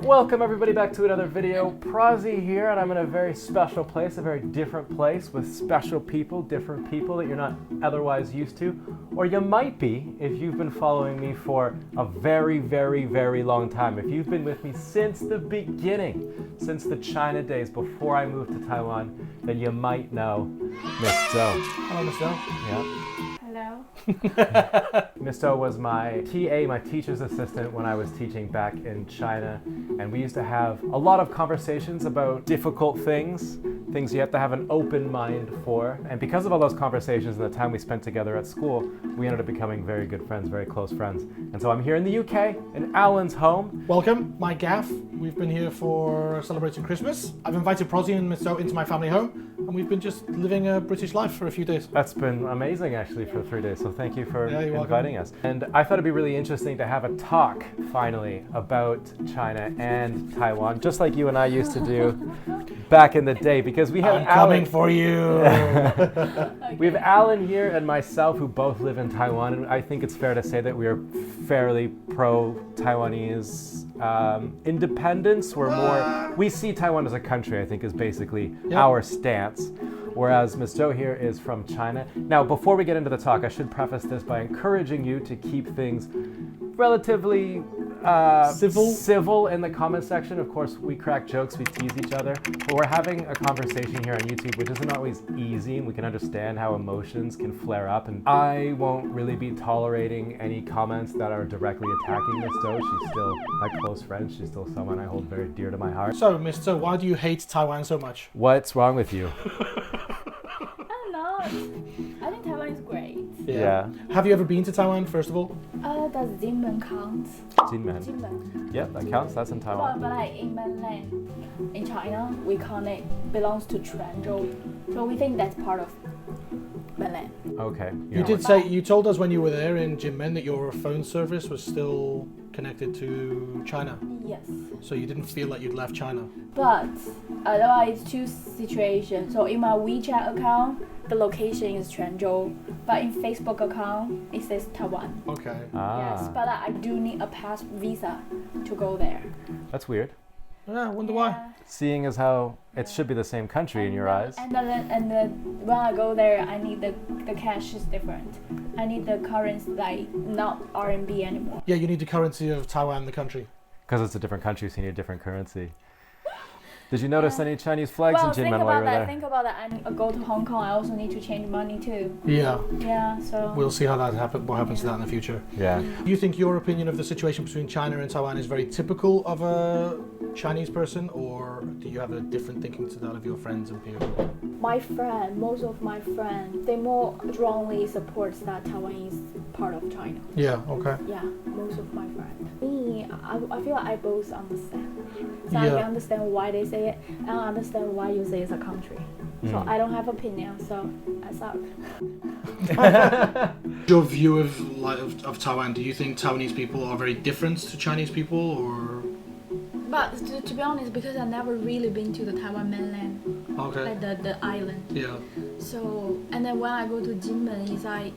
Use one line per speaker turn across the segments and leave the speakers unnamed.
Welcome everybody back to another video. Prozzy here, and I'm in a very special place, a very different place with special people, different people that you're not otherwise used to, or you might be if you've been following me for a very, very, very long time. If you've been with me since the beginning, since the China days before I moved to Taiwan, then you might know Miss.Zou.
Hello, Miss.Zou.
Yeah.
Hello.
Miss.Zou was my TA, my teacher's assistant when I was teaching back in China, and we used to have a lot of conversations about difficult things you have to have an open mind for. And because of all those conversations and the time we spent together at school, we ended up becoming very good friends, very close friends. And so I'm here in the UK, in Alan's home.
Welcome, my gaff. We've been here for celebrating Christmas. I've invited Prozzy and Miss.Zou into my family home, and we've been just living a British life for a few days.
That's been amazing actually for 3 days, so thank you for
you're
inviting us. And I thought it'd be really interesting to have a talk, finally, about China and Taiwan, just like you and I used to do back in the day, because we have
I'm coming for you.
We have Alan here and myself who both live in Taiwan, and I think it's fair to say that we are fairly pro-Taiwanese independence. We see Taiwan as a country, I think, is basically our stance. Whereas Miss.Zou here is from China. Now, before we get into the talk, I should preface this by encouraging you to keep things relatively civil in the comment section. Of course, we crack jokes, we tease each other, but we're having a conversation here on YouTube, which isn't always easy, and we can understand how emotions can flare up. And I won't really be tolerating any comments that are directly attacking Miss.Zou. She's still my close friend. She's still someone I hold very dear to my heart.
So, Miss.Zou, why do you hate Taiwan so much?
What's wrong with you?
I'm not. I think Taiwan is great.
Yeah.
Have you ever been to Taiwan, first of all?
Does Jinmen count?
Jinmen.
Jinmen.
Yeah, that counts. That's in Taiwan.
But like in mainland, in China, we call it belongs to Quanzhou. So we think that's part of mainland.
Okay.
You told us when you were there in Jinmen that your phone service was still connected to China.
Yes.
So you didn't feel like you'd left China.
But otherwise, two situations. So in my WeChat account, the location is Quanzhou, but in Facebook account, it says Taiwan.
Okay.
Yes, but I do need a pass visa to go there.
That's weird.
Yeah, I wonder why.
Seeing as how it should be the same country in your eyes.
And then when I go there, I need the cash is different. I need the currency, like not RMB anymore.
Yeah, you need the currency of Taiwan, the country.
Because it's a different country, so you need a different currency. Did you notice any Chinese flags in Jinmen while you were there?
Think about that. I go to Hong Kong. I also need to change money too.
Yeah.
Yeah. So
we'll see how that happens. What happens to that in the future?
Yeah.
Do you think your opinion of the situation between China and Taiwan is very typical of a Chinese person, or do you have a different thinking to that of your friends and peers?
Most of my friends, they more strongly supports that Taiwan is part of China.
Yeah. Okay.
Yeah. Most of my friends. Me, I feel like I both understand. So I understand why they say it, and I understand why you say it's a country. So I don't have opinion, so I suck.
Your view of Taiwan, do you think Taiwanese people are very different to Chinese people, or?
But to be honest, because I've never really been to the Taiwan mainland,
okay,
like the island.
Yeah.
So, and then when I go to Jinmen, it's like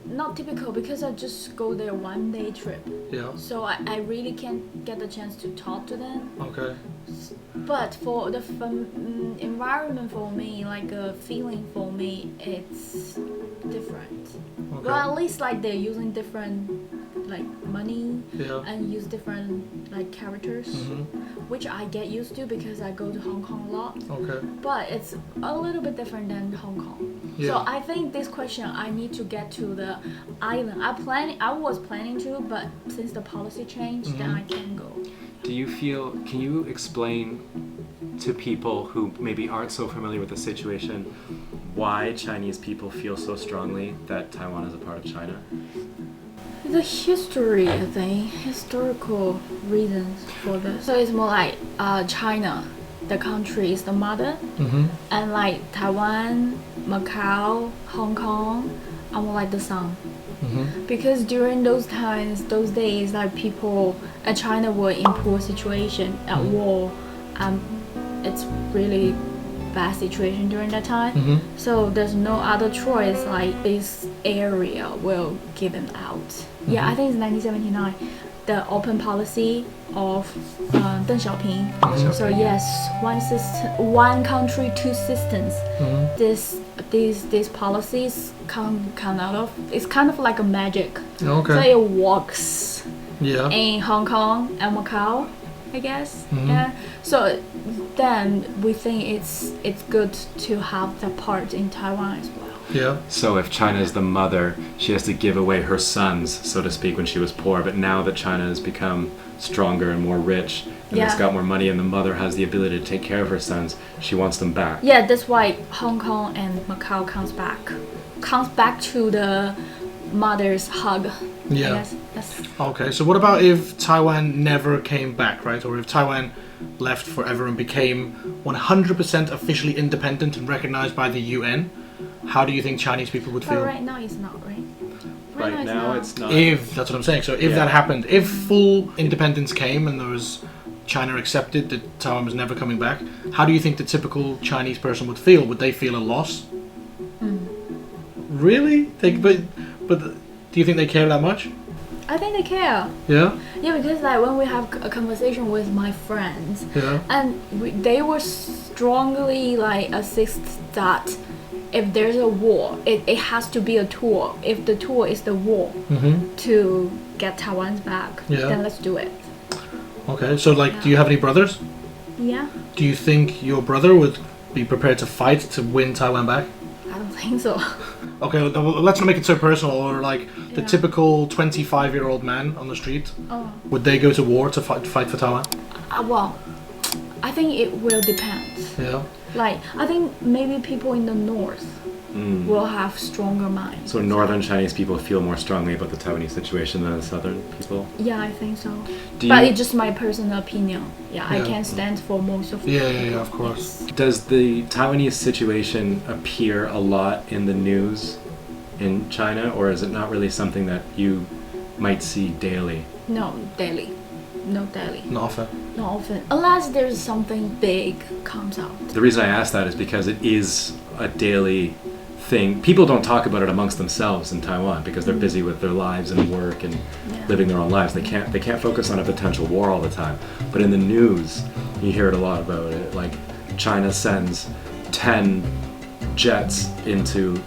not typical because I just go there 1 day trip.
Yeah.
So I really can't get the chance to talk to them.
Okay.
But for the environment for me, like a feeling for me, it's different.
Okay.
Well, at least like they're using different like money and use different like characters, which I get used to because I go to Hong Kong a lot.
Okay.
But it's a little bit different than Hong Kong.
Yeah.
So I think this question I need to get to the island. I was planning to, but since the policy changed, then I can't go.
Can you explain to people who maybe aren't so familiar with the situation why Chinese people feel so strongly that Taiwan is a part of China?
The history, I think, historical reasons for this. So it's more like China, the country is the mother, and like Taiwan, Macau, Hong Kong are more like the son. Because during those times, those days, like people at China were in poor situation at war, it's really bad situation during that time. So there's no other choice, like this area will give them out. Yeah, I think it's 1979. the open policy of Deng Xiaoping. So yes, one system, one country, two systems. These policies come out of. It's kind of like a magic.
Okay.
So it works
Yeah.
in Hong Kong and Macau, I guess. Yeah. So then we think it's good to have that part in Taiwan as well.
Yeah.
So if China is the mother, she has to give away her sons, so to speak, when she was poor. But now that China has become stronger and more rich, and it's got more money, and the mother has the ability to take care of her sons, she wants them back.
Yeah, that's why Hong Kong and Macau comes back to the mother's hug.
Yeah.
Yes. That's
Okay, so what about if Taiwan never came back, right? Or if Taiwan left forever and became 100% officially independent and recognized by the UN? How do you think Chinese people would
but
feel?
right now it's not, right?
Right now, it's not.
If, that's what I'm saying. So if that happened, if full independence came and there was China accepted that Taiwan was never coming back, how do you think the typical Chinese person would feel? Would they feel a loss? Really? But do you think they care that much?
I think they care.
Yeah?
Yeah, because like when we have a conversation with my friends,
Yeah.
and they were strongly like assist that if there's a war, it has to be a tool. If the tool is the war to get Taiwan's back,
Yeah.
then let's do it.
Okay, so like, do you have any brothers?
Yeah,
Do you think your brother would be prepared to fight to win Taiwan back?
I don't think so.
Okay, let's not make it so personal. Or like the
Yeah.
typical 25-year-old man on the street,
Oh,
would they go to war to fight for Taiwan?
well, I think it will depend.
Yeah.
Like, I think maybe people in the north will have stronger minds.
So northern Chinese people feel more strongly about the Taiwanese situation than the southern people?
Yeah, I think so.
Do
But
you-
it's just my personal opinion. Yeah, I
Yeah.
can't stand for most of
Yeah, of course.
Yes.
Does the Taiwanese situation appear a lot in the news in China, or is it not really something that you might see daily?
No, daily. No daily.
Not often.
Not often. Unless there's something big comes out.
The reason I ask that is because it is a daily thing. People don't talk about it amongst themselves in Taiwan because they're busy with their lives and work and living their own lives. They can't focus on a potential war all the time. But in the news, you hear it a lot about it. Like China sends 10 jets into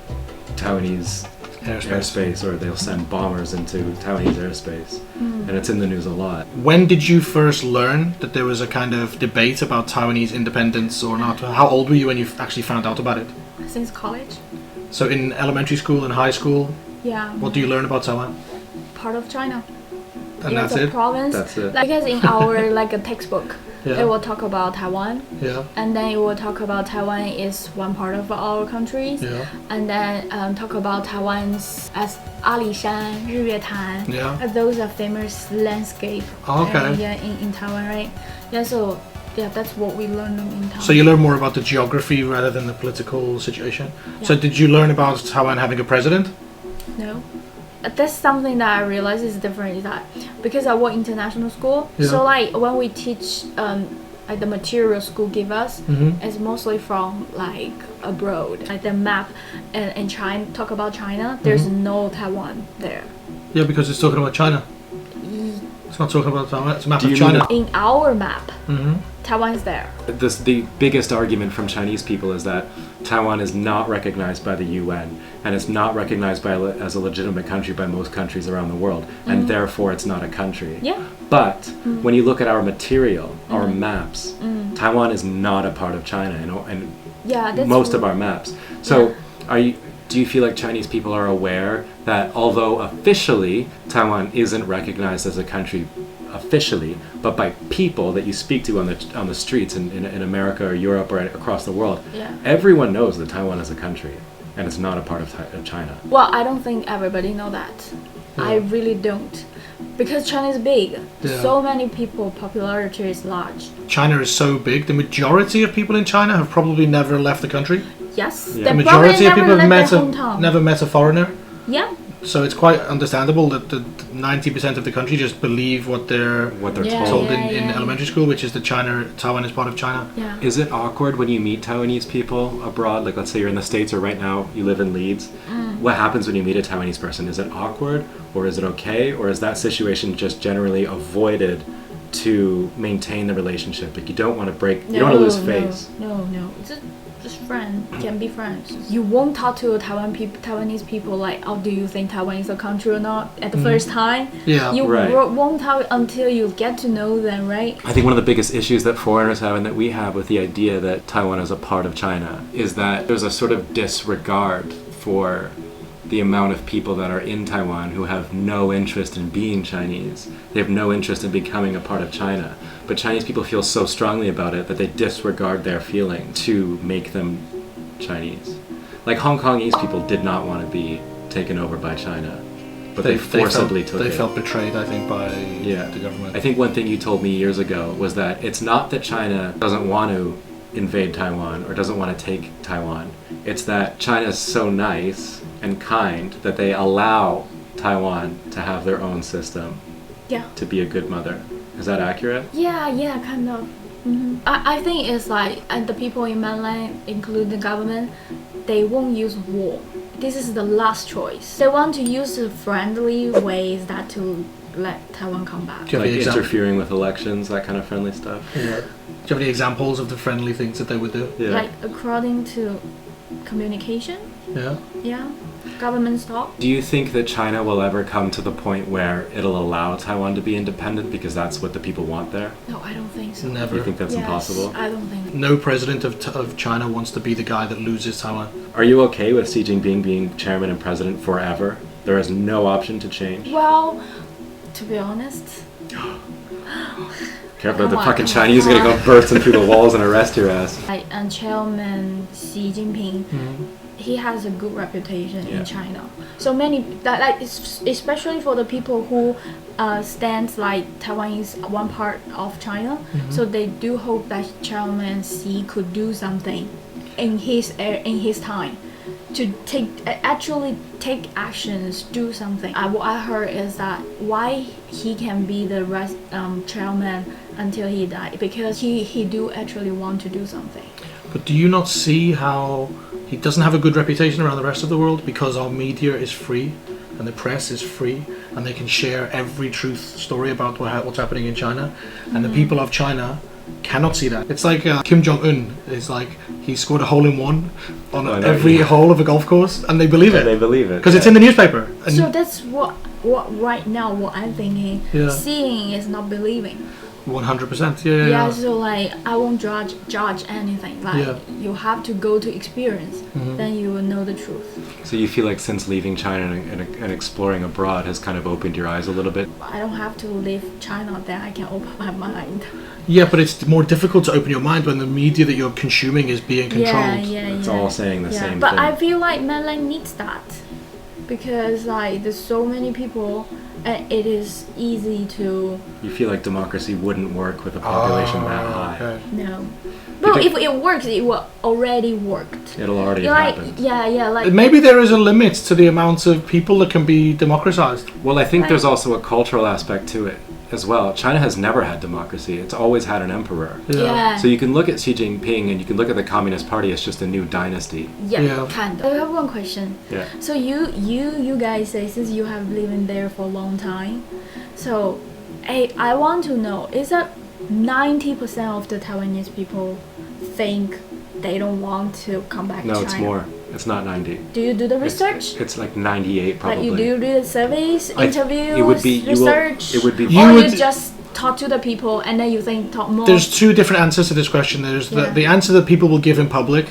Taiwanese airspace, or they'll send bombers into Taiwanese airspace, and it's in the news a lot.
When did you first learn that there was a kind of debate about Taiwanese independence or not? How old were you when you actually found out about it?
Since college?
So in elementary school and high school,
Yeah.
what do you learn about Taiwan?
Part of China.
And
Yeah,
that's
it's a
it?
province.
That's it.
Like as in our like a textbook,
Yeah.
it will talk about Taiwan,
Yeah.
and then it will talk about Taiwan is one part of our countries,
Yeah.
and then talk about Taiwan's as Alishan, Riyuetan.
Yeah.
Those are famous landscape.
Oh, okay.
Yeah, in Taiwan, right? Yeah, so yeah, that's what we learn in Taiwan.
So you learn more about the geography rather than the political situation. So
Yeah.
did you learn about Taiwan having a president?
No. That's something that I realize is different, is that because I work international school,
Yeah.
so like when we teach like the material school give us, it's mostly from like abroad. Like the map in China, talk about China, there's no Taiwan there.
Yeah, because it's talking about China. It's not talking about Taiwan. It's a map
Do
of
you know
China.
In our map,
Mm-hmm.
Taiwan's there.
The biggest argument from Chinese people is that Taiwan is not recognized by the UN, and it's not recognized as a legitimate country by most countries around the world, and therefore it's not a country.
Yeah.
But when you look at our material, our maps, Taiwan is not a part of China, and
Yeah, that's
most of our maps. So, do you feel like Chinese people are aware that although officially Taiwan isn't recognized as a country officially, but by people that you speak to on the streets in America or Europe or across the world,
Yeah.
everyone knows that Taiwan is a country and it's not a part of China.
Well, I don't think everybody know that. I really don't. Because China is big.
Yeah.
So many people, popularity is large.
China is so big. The majority of people in China have probably never left the country.
Yes.
Yeah.
They
The
probably
majority of
never
people have
left their hometown.
never met a foreigner.
Yeah.
So it's quite understandable that the 90% of the country just believe what they're
What they're
Yeah,
told.
told in elementary school, which is that Taiwan is part of China.
Yeah.
Is it awkward when you meet Taiwanese people abroad? Like, let's say you're in the States, or right now you live in Leeds. what happens when you meet a Taiwanese person? Is it awkward, or is it okay, or is that situation just generally avoided to maintain the relationship? Like you don't want to break, you don't want to lose face.
No. Just friends can be friends. You won't talk to Taiwanese people like, oh, do you think Taiwan is a country or not? At the first time,
Yeah.
you
Right.
won't talk until you get to know them, right?
I think one of the biggest issues that foreigners have and that we have with the idea that Taiwan is a part of China is that there's a sort of disregard for the amount of people that are in Taiwan who have no interest in being Chinese. They have no interest in becoming a part of China. But Chinese people feel so strongly about it that they disregard their feeling to make them Chinese. Like Hong Kongese people did not want to be taken over by China, but they forcibly took it.
They felt betrayed, I think, by the government.
I think one thing you told me years ago was that it's not that China doesn't want to invade Taiwan or doesn't want to take Taiwan. It's that China's so nice and kind that they allow Taiwan to have their own system,
Yeah.
to be a good mother. Is that accurate?
Yeah, kind of. I think it's like, and the people in mainland, including the government, they won't use war. This is the last choice. They want to use the friendly ways that to let Taiwan come back.
Do you have
Like
any examples?
interfering with elections, that kind of friendly stuff?
Yeah. Do you have any examples of the friendly things that they would do?
Yeah.
Like according to communication,
Yeah.
yeah, government talk.
Do you think that China will ever come to the point where it'll allow Taiwan to be independent because that's what the people want there?
No, I don't think so.
Never.
You think that's
Yes,
impossible?
I don't think.
No president of China wants to be the guy that loses Taiwan.
Are you okay with Xi Jinping being chairman and president forever? There is no option to change?
Well, to be honest,
Careful, the
Come on,
fucking
come on.
Chinese are gonna go bursting through the walls and arrest your ass.
like and Chairman Xi Jinping, he has a good reputation
Yeah.
in China. So many that like especially for the people who stands like Taiwan is one part of China. So they do hope that Chairman Xi could do something in his time to actually take actions, do something. What I heard is that why he can be the chairman until he died, because he do actually want to do something.
But do you not see how he doesn't have a good reputation around the rest of the world because our media is free and the press is free and they can share every truth story about what's happening in China, and the people of China cannot see that. It's like Kim Jong-un is like, he scored a hole in one on
I know,
every
yeah.
hole of a golf course, and they believe
And they
it
believe it.
because it's in the newspaper. And
So that's what right now what I'm thinking.
Yeah.
Seeing is not believing.
100%.
Yeah,
Yeah.
so like I won't judge anything. Like
Yeah.
you have to go to experience, then you will know the truth.
So you feel like since leaving China and exploring abroad has kind of opened your eyes a little bit?
I don't have to leave China, then I can open my mind.
Yeah, but it's more difficult to open your mind when the media that you're consuming is being controlled.
It's all saying the same
But
thing.
I feel like mainland needs that because like there's so many people, and it is easy to
You feel like democracy wouldn't work with a population that high.
Okay.
know. Well, if it works, it will already worked.
It'll already have
Like
happened.
yeah, like
Maybe there is a limit to the amount of people that can be democratized.
Well, I think
Right.
there's also a cultural aspect to it as well. China has never had democracy. It's always had an emperor.
yeah.
So you can look at Xi Jinping and you can look at the Communist Party as just a new dynasty.
Yeah,
Yeah.
kind of. I have one question.
Yeah.
So you guys say, since you have lived there for a long time, so I want to know, is that 90% of the Taiwanese people think they don't want to come back to
No,
China?
it's more. It's not 90.
Do you do the
It's-
research?
It's like 98 probably.
Like you do the surveys, interviews,
it would be, you will-
research?
it would be.
You
or
would-
you just talk to the people and then you think talk more?
There's two different answers to this question. There's
Yeah.
the answer that people will give in public.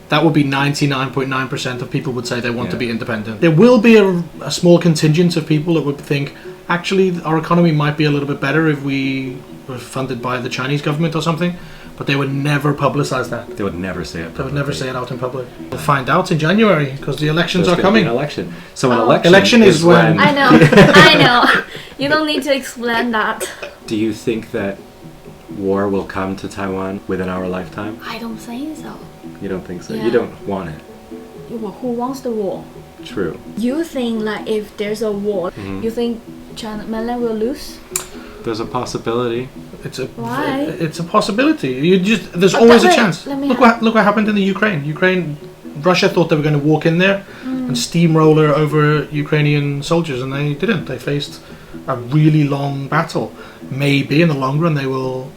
That would be 99.9% of people would say they want to
Yeah.
be independent. There will be a small contingent of people that would think, actually, our economy might be a little bit better if we were funded by the Chinese government or something. But they would never publicize that.
They would never say it.
They would never say it out in public. We'll find out in January because the elections
There's
are
gonna be
coming.
An election. So an
Oh.
election,
is when-
I know, I know. You don't need to explain that.
Do you think that war will come to Taiwan within our lifetime?
I don't think so.
You don't think so?
Yeah.
You don't want it.
Who wants the war?
True.
You think like if there's a war,
Mm-hmm.
you think China mainland will lose?
There's a possibility.
Why?
It's a possibility. There's
But
always a
wait,
chance.
let me
Look what happened in the Ukraine. Ukraine, Russia thought they were going to walk in there and steamroller over Ukrainian soldiers, and they didn't. They faced a really long battle. Maybe in the long run they will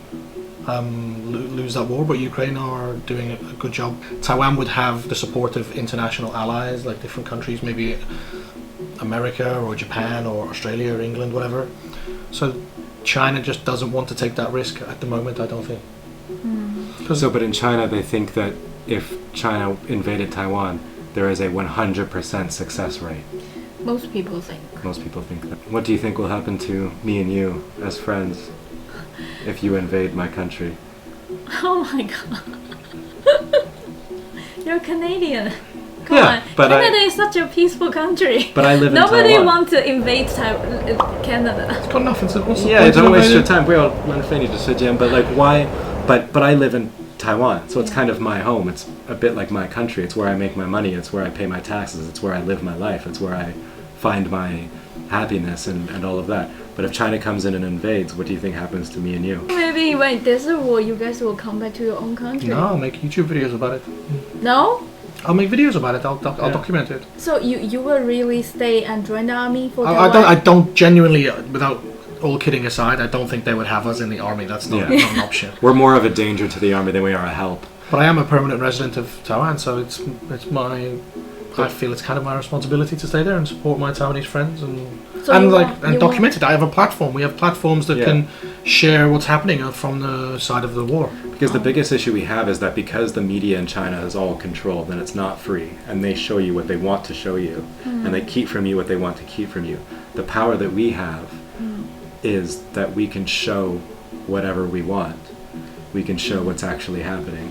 lose that war, but Ukraine are doing a good job. Taiwan would have the support of international allies, like different countries, maybe America or Japan or Australia or England, whatever. So China just doesn't want to take that risk at the moment, I don't think.
So, but in China, they think that if China invaded Taiwan, there is a 100% success rate.
Most people think.
Most people think that. What do you think will happen to me and you as friends if you invade my country?
Oh my god. You're Canadian. Come
Yeah,
on.
but
Canada is such a peaceful country.
But I live in
Nobody
Taiwan.
wants to invade Canada.
It's got nothing to. What's the
Yeah,
point
don't
of
waste your
invading?
time. 不要浪费你的时间. But like, why? But I live in Taiwan, so it's kind of my home. It's a bit like my country. It's where I make my money. It's where I pay my taxes. It's where I live my life. It's where I find my happiness and all of that. But if China comes in and invades, what do you think happens to me and you?
Maybe when there's a war, you guys will come back to your own country.
No, I'll make YouTube videos about it.
No?
I'll make videos about it. I'll
Yeah.
document it.
So you will really stay and join the army for
I
Taiwan?
don't genuinely, without all kidding aside, I don't think they would have us in the army. That's not,
Yeah.
not an option.
We're more of a danger to the army than we are a help.
But I am a permanent resident of Taiwan, so it's my. I feel it's kind of my responsibility to stay there and support my Taiwanese friends and
So you want- you
document it. I have a platform. We have platforms that
Yeah.
can share what's happening from the side of the war.
Because the biggest issue we have is that because the media in China is all controlled and it's not free, and they show you what they want to show you, and they keep from you what they want to keep from you, the power that we have is that we can show whatever we want. We can show what's actually happening.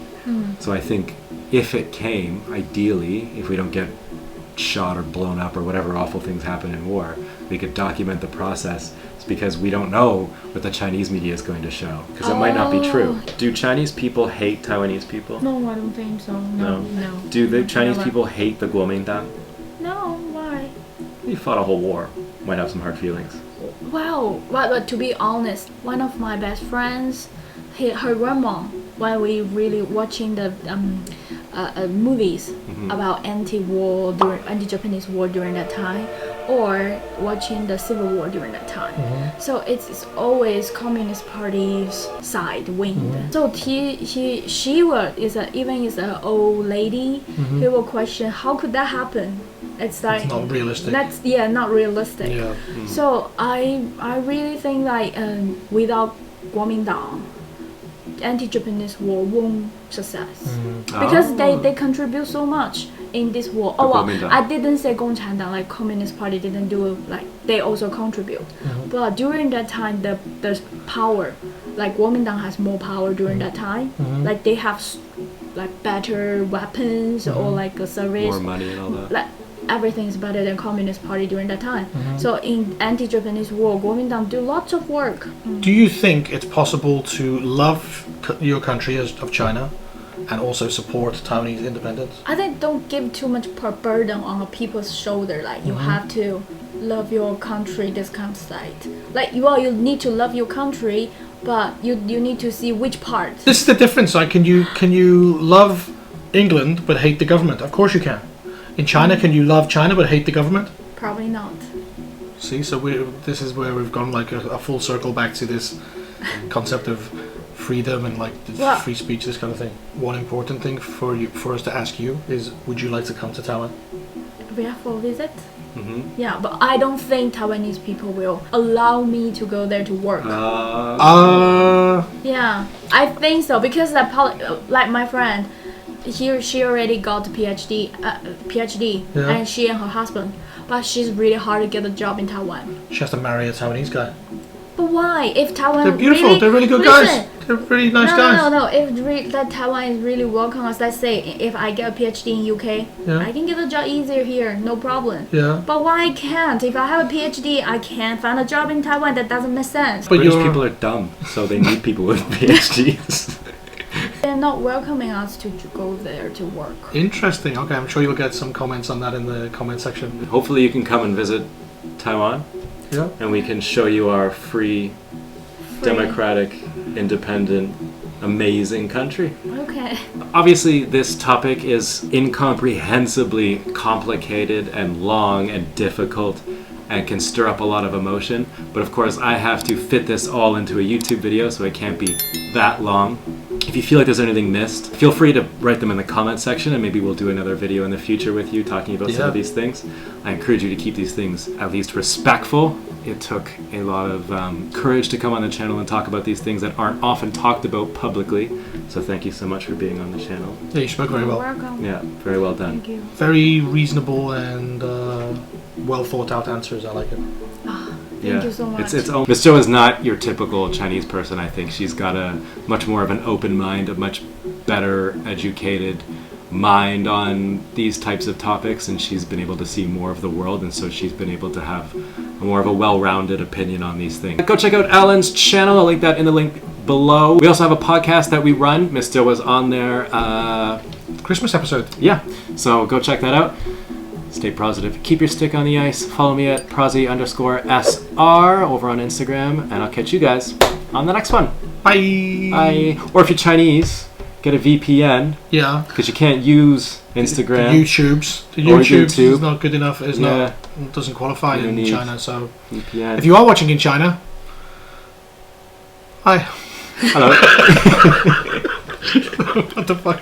So I think if it came, ideally, if we don't get shot or blown up or whatever awful things happen in war, we could document the process. It's because we don't know what the Chinese media is going to show, because it might not be true. Do Chinese people hate Taiwanese people?
No, I don't think so. No.
Do the Chinese
Never.
people hate the Kuomintang?
No, why?
You fought a whole war. Might have some hard feelings.
Wow, but to be honest, one of my best friends, her grandma, when we really watching the movies about anti-Japanese war during that time, or watching the Civil War during that time. So it's always Communist Party's side win. So she was even is an old lady. He will question how could that happen. It's like
It's not realistic.
That's not realistic.
Yeah.
So I really think like without Kuomintang, anti-Japanese war won't success because they contribute so much in this war. Oh well,
Kuomintang.
I didn't say 共产党 like Communist Party didn't do it, like they also contribute. But during that time, the power, like Kuomintang has more power during that time. Like they have like better weapons or like a service.
More money and all that.
Like everything is better than Communist Party during that time. So in anti-Japanese war, Kuomintang do lots of work.
Do you think it's possible to love your country of China and also support Taiwanese independence?
I think don't give too much burden on a people's shoulder. Like you have to love your country, this kind of side. Like you need to love your country, but you need to see which part.
This is the difference. Like, can you love England but hate the government? Of course you can. In China, can you love China but hate the government?
Probably not.
See, so this is where we've gone like a full circle back to this concept of freedom and like
Well-
free speech, this kind of thing. One important thing for us to ask you is, would you like to come to Taiwan?
We have for a visit. Yeah, but I don't think Taiwanese people will allow me to go there to work. Yeah, I think so because like my friend, she already got a PhD,
Yeah.
and she and her husband, but she's really hard to get a job in Taiwan.
She has to marry a Taiwanese guy.
But why? If Taiwan
They're beautiful.
really,
They're really good
listen,
guys. They're really nice guys.
No. If that Taiwan is really welcome us, let's say if I get a PhD in UK,
Yeah.
I can get a job easier here, no problem.
Yeah.
But why I can't? If I have a PhD, I can't find a job in Taiwan. That doesn't make sense.
But
British
you're-
people are dumb, so they need people with PhDs.
They're not welcoming us to go there to work.
Interesting. Okay, I'm sure you'll get some comments on that in the comment section.
Hopefully you can come and visit Taiwan,
Yeah.
and we can show you our free, democratic, independent, amazing country.
Okay. Okay.
Obviously, this topic is incomprehensibly complicated and long and difficult and can stir up a lot of emotion. But of course, I have to fit this all into a YouTube video, so it can't be that long. If you feel like there's anything missed, feel free to write them in the comment section, and maybe we'll do another video in the future with you talking about some of these things. I encourage you to keep these things at least respectful. It took a lot of courage to come on the channel and talk about these things that aren't often talked about publicly. So thank you so much for being on the channel.
Yeah, you spoke very
You're
well.
welcome.
Yeah, very well done.
Thank you.
Very reasonable and well thought out answers. I like it.
Thank you so much.
Miss.Zou is not your typical Chinese person. I think she's got a much more of an open mind, a much better educated mind on these types of topics, and she's been able to see more of the world, and so she's been able to have more of a well-rounded opinion on these things. Go check out Alan's channel. I'll link that in the link below. We also have a podcast that we run. Miss.Zou was on there.
Christmas episode.
Yeah, so go check that out. Stay positive. Keep your stick on the ice. Follow me at Prosy_SR over on Instagram, and I'll catch you guys on the next one.
Bye.
Bye. Or if you're Chinese, get a VPN,
Yeah.
because you can't use Instagram.
The YouTubes
Or
is
YouTube.
not good enough. It's
Yeah.
not doesn't qualify
You
in
need
China. So
VPN.
if you are watching in China, hi.
Hello.
What the fuck?